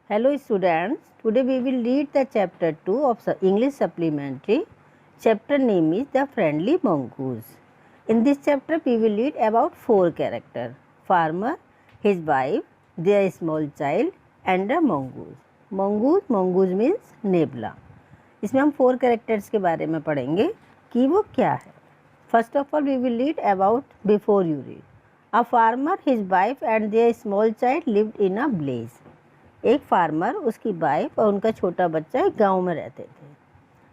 Hello students, today we will read the chapter 2 of English supplementary. Chapter name is The Friendly Mongoose. In this chapter we will read about 4 characters: farmer, his wife, their small child and a mongoose. Mongoose means nebula. इसमें हम 4 characters के बारे में पढ़ेंगे कि वो क्या है. First of all we will read about before you read. A farmer, his wife and their small child lived in a village. एक फार्मर, उसकी वाइफ और उनका छोटा बच्चा एक गांव में रहते थे.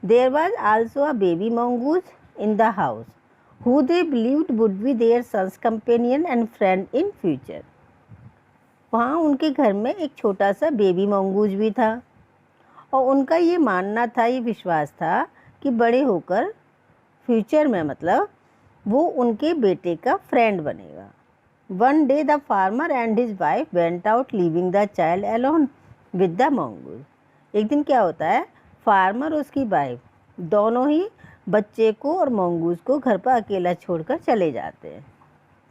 There was also a baby mongoose in the house who they believed would be their son's companion and friend in future. वहाँ उनके घर में एक छोटा सा बेबी मंगूज भी था और उनका ये मानना था, ये विश्वास था कि बड़े होकर फ्यूचर में मतलब वो उनके बेटे का फ्रेंड बनेगा. One day the farmer and his wife went out leaving the child alone with the mongoose. एक दिन क्या होता है, फार्मर और उसकी वाइफ दोनों ही बच्चे को और मंगूज को घर पर अकेला छोड़कर चले जाते हैं.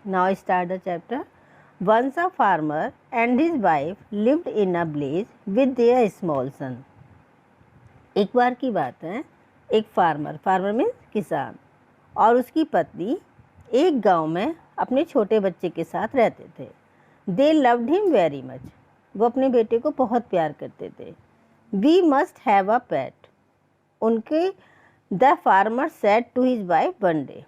Now start the chapter. Once a farmer and his wife lived in a village with their small son. एक बार की बात है, एक फार्मर मीन्स किसान और उसकी पत्नी एक गांव में अपने छोटे बच्चे के साथ रहते थे. They loved him very much. वो अपने बेटे को बहुत प्यार करते थे. We must have a pet. उनके the farmer said to his wife one day.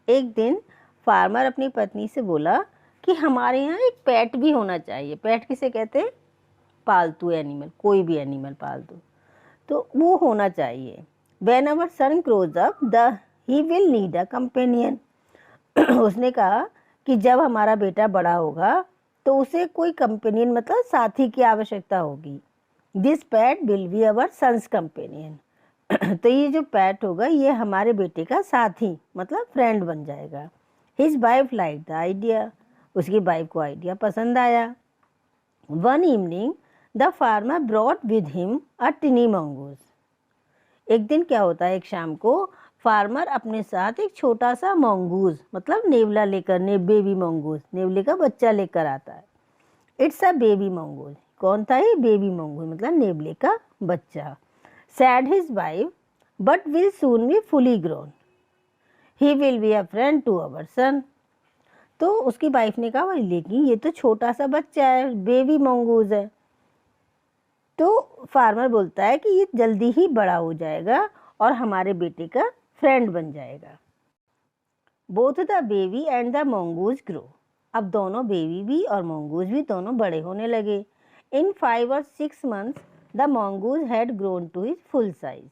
एक दिन फार्मर अपनी पत्नी से बोला कि हमारे यहाँ एक पेट भी होना चाहिए. पेट किसे कहते हैं? पालतू एनिमल, कोई भी एनिमल पालतू, तो वो होना चाहिए. When our son grows up he will need a companion. उसने कहा कि जब हमारा बेटा बड़ा होगा तो उसे कोई कंपेनियन मतलब साथी की आवश्यकता होगी. This pet will be our son's companion. तो ये जो पैट होगा ये हमारे बेटे का साथी मतलब फ्रेंड बन जाएगा. His wife like the idea. उसकी वाइफ को आइडिया पसंद आया. One evening the farmer brought with him a टिनी mongoose. एक दिन क्या होता है, एक शाम को फार्मर अपने साथ एक छोटा सा मंगूज मतलब नेवला लेकर, बेबी मंगूज, नेवले का बच्चा लेकर आता है. It's a baby mongoose. कौन था ये? बेबी मंगूज मतलब नेवले का बच्चा. Said his wife but will soon be fully grown. He will be a friend to our son. तो उसकी वाइफ ने कहा भाई लेकिन ये तो छोटा सा बच्चा है, बेबी मंगूज है. तो फार्मर बोलता है कि ये जल्दी ही बड़ा हो जाएगा और हमारे बेटे का फ्रेंड बन जाएगा. Both the baby and the mongoose grow. अब दोनों बेबी भी और मंगूज भी दोनों बड़े होने लगे. In 5 or 6 months the mongoose had grown to his full size.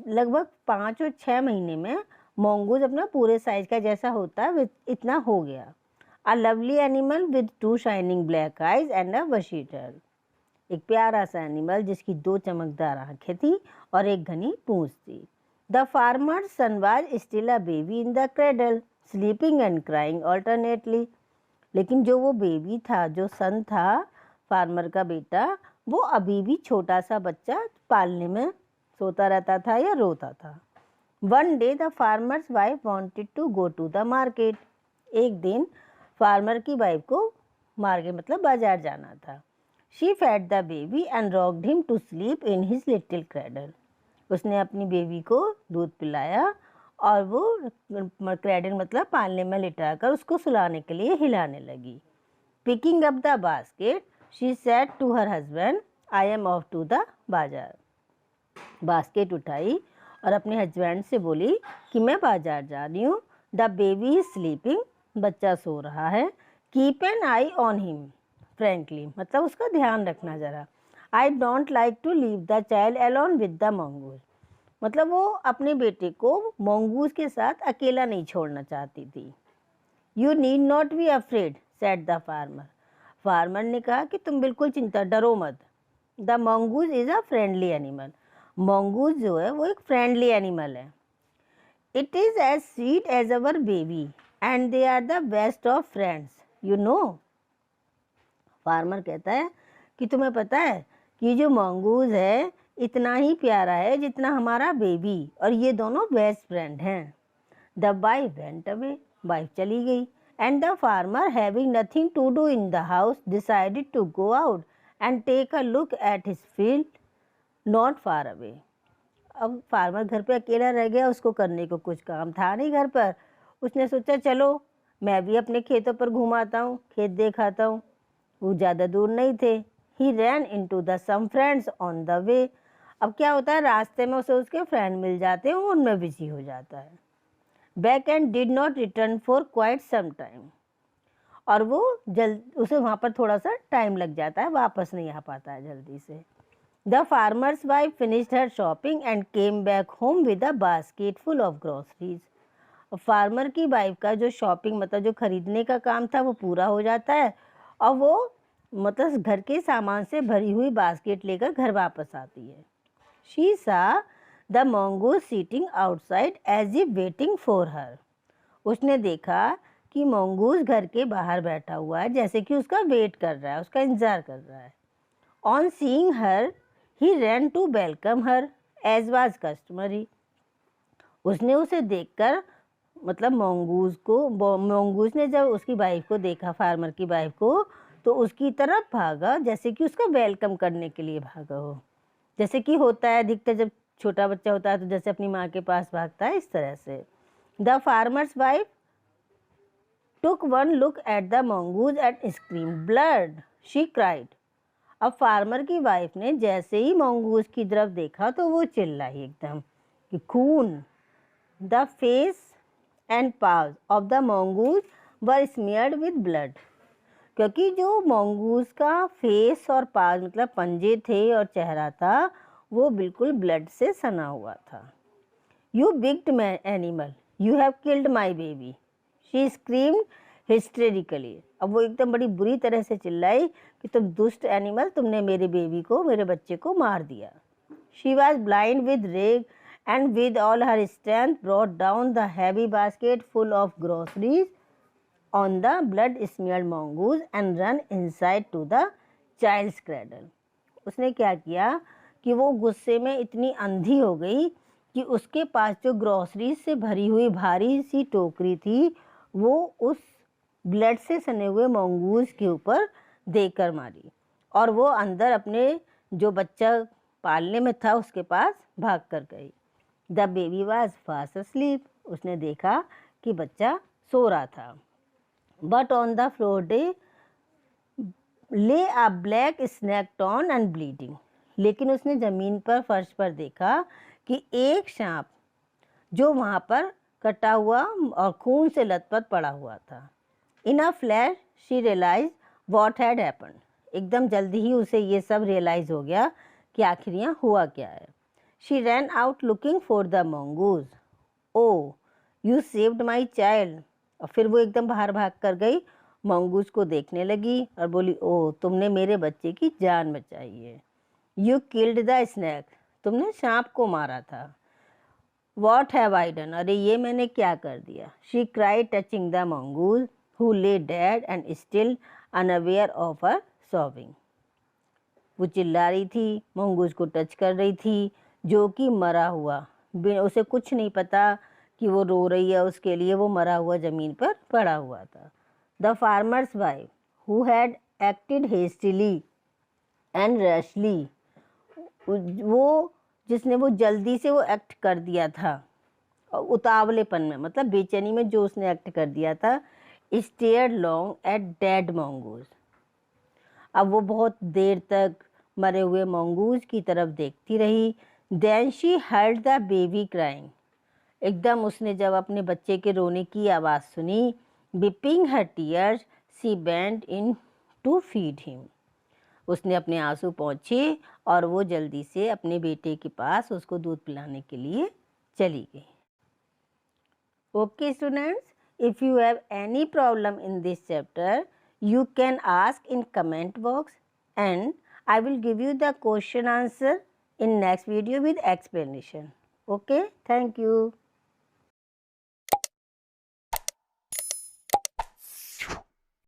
लगभग 5 और 6 महीने में मंगूज अपना पूरे साइज का जैसा होता है इतना हो गया. A lovely animal with 2 shining black eyes and अ वशी टेल. एक प्यारा सा एनिमल जिसकी 2 चमकदार आंखें थी और एक घनी पूंछ थी. The farmer son was still a baby in the cradle sleeping and crying alternately. लेकिन जो वो बेबी था, जो सन था फार्मर का बेटा, वो अभी भी छोटा सा बच्चा पालने में सोता रहता था या रोता था. One day the farmer's wife wanted to go to the market. एक दिन फार्मर की वाइफ को मार्केट मतलब बाजार जाना था. She fed the baby and rocked him to sleep in his little cradle. उसने अपनी बेबी को दूध पिलाया और वो क्रेडल मतलब पालने में लिटाकर उसको सुलाने के लिए हिलाने लगी. Picking up the basket she said to her husband I am off to the bazaar. Basket उठाई और अपने हस्बैंड से बोली कि मैं बाजार जा रही हूँ. The baby is sleeping. बच्चा सो रहा है. Keep an eye on him frankly मतलब उसका ध्यान रखना ज़रा. I don't like to leave the child alone with the mongoose. मतलब वो अपने बेटे को मंगूज के साथ अकेला नहीं छोड़ना चाहती थी. You need not be afraid said the farmer. Farmer ने कहा कि तुम बिल्कुल चिंता, डरो मत. The mongoose is a friendly animal. Mongoose जो है वो एक फ्रेंडली एनिमल है. It is as sweet as our baby and they are the best of friends you know. Farmer कहता है कि तुम्हें पता है कि जो मंगूज है इतना ही प्यारा है जितना हमारा बेबी, और ये दोनों बेस्ट फ्रेंड हैं. The wife went away. Wife चली गई. And the farmer having nothing to do in the house decided to go out and take a look at his field not far away. अब farmer घर पे अकेला रह गया, उसको करने को कुछ काम था नहीं घर पर। उसने सोचा चलो मैं भी अपने खेतों पर घुमाता हूँ, खेत देखाता हूँ। वो ज़्यादा दूर नहीं थे। He ran into the some friends on the way. अब क्या होता है, रास्ते में उसे उसके फ्रेंड मिल जाते हैं, उनमें बिजी हो जाता है। Back and did not return for quite some time. और वो उसे वहाँ पर थोड़ा सा टाइम लग जाता है, वापस नहीं आ पाता है जल्दी से। The farmer's wife finished her shopping and came back home with a basket full of groceries. Farmer की वाइफ का जो शॉपिंग मतलब जो खरीदने का काम था वो पूरा हो जाता है और वो मतलब घर के सामान से भरी हुई बास्केट लेकर घर वापस आती है। She saw the mongoose sitting outside as if waiting for her. उसने देखा कि मंगूस घर के बाहर बैठा हुआ है, जैसे कि उसका वेट कर रहा है, उसका इंतजार कर रहा है। On seeing her he ran to welcome her as was customary. उसने उसे देखकर मतलब मंगूस ने जब उसकी वाइफ को देखा, फार्मर की वाइफ को, तो उसकी तरफ भागा जैसे कि उसका वेलकम करने के लिए भागा हो। जैसे कि होता है अधिकतर जब छोटा बच्चा होता है तो जैसे अपनी माँ के पास भागता है, इस तरह से। The farmer's wife took one look at the mongoose and scream blood she cried. अब फार्मर की वाइफ ने जैसे ही मंगूज की तरफ देखा तो वो चिल्लाई एकदम कि खून। The face and paws of the mongoose were smeared with blood. क्योंकि जो मंगूज का फेस और पाव मतलब पंजे थे और चेहरा था वो बिल्कुल ब्लड से सना हुआ था। You wicked animal, you have killed my baby, she screamed hysterically. अब वो एकदम बड़ी बुरी तरह से चिल्लाई कि तुम दुष्ट एनिमल, तुमने मेरे बेबी को, मेरे बच्चे को मार दिया। शी वॉज ब्लाइंड विद रेग and with all her strength brought down the heavy basket full of groceries on the blood smeared mongoose and run inside to the child's cradle. उसने क्या किया कि वो गुस्से में इतनी अंधी हो गई कि उसके पास जो ग्रोसरीज से भरी हुई भारी सी टोकरी थी वो उस ब्लड से सने हुए मंगूस के ऊपर देकर मारी और वो अंदर अपने जो बच्चा पालने में था उसके पास भाग कर गई। The baby was fast asleep. उसने देखा कि बच्चा सो रहा था। But on the floor there lay a black snake torn and bleeding. लेकिन उसने ज़मीन पर फर्श पर देखा कि एक सांप जो वहाँ पर कटा हुआ और खून से लथपथ पड़ा हुआ था। In a flash she realise what had happened. एकदम जल्दी ही उसे ये सब रियलाइज़ हो गया कि आखिर यहाँ हुआ क्या है। She ran out looking for the mongoose. Oh you saved my child. और फिर वो एकदम बाहर भाग कर गई, मंगूज को देखने लगी और बोली, ओ तुमने मेरे बच्चे की जान बचाई है। You killed the snake. तुमने सांप को मारा था। What have I done. अरे ये मैंने क्या कर दिया। She cry touching the mongoose who ले dead and still unaware of her sobbing. वो चिल्ला रही थी, मंगूज को टच कर रही थी जो कि मरा हुआ, उसे कुछ नहीं पता कि वो रो रही है उसके लिए, वो मरा हुआ ज़मीन पर पड़ा हुआ था। The farmer's wife who had acted hastily and rashly. वो जिसने वो जल्दी से वो एक्ट कर दिया था उतावलेपन में, मतलब बेचैनी में जो उसने एक्ट कर दिया था। Stared long at dead mongoose. अब वो बहुत देर तक मरे हुए मंगूज की तरफ देखती रही। Then she heard the baby crying. एकदम उसने जब अपने बच्चे के रोने की आवाज़ सुनी, weeping her tears she bent in to feed him. उसने अपने आंसू पोंछे और वो जल्दी से अपने बेटे के पास उसको दूध पिलाने के लिए चली गई। Okay students, if you have any problem in this chapter you can ask in comment box and I will give you the question answer in next video with explanation. Okay, thank you.